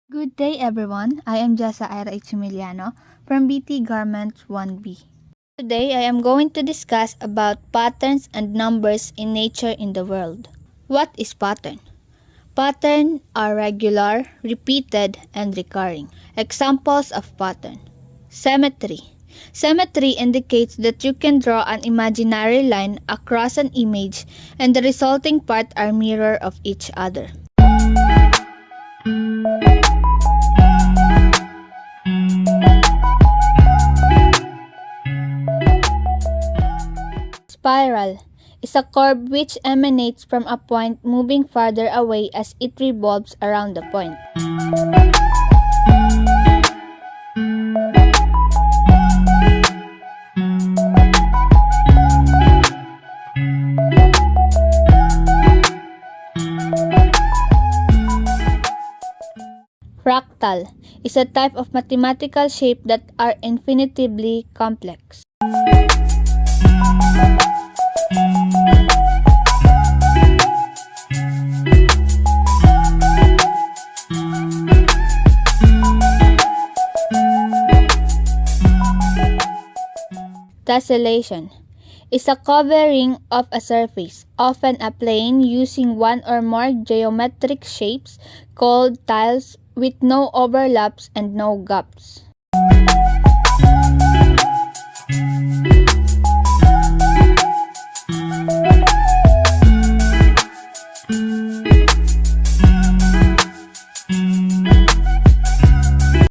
Good day everyone, I am Jessa Ira Chimiliano from BT Garments 1B. Today I am going to discuss about patterns and numbers in nature in the world. What is pattern? Pattern are regular, repeated, and recurring. Examples of pattern. Symmetry. Symmetry indicates that you can draw an imaginary line across an image and the resulting parts are mirror of each other. Spiral is a curve which emanates from a point moving farther away as it revolves around the point. Fractal is a type of mathematical shape that are infinitely complex. Tessellation is a covering of a surface, often a plane, using one or more geometric shapes called tiles with no overlaps and no gaps.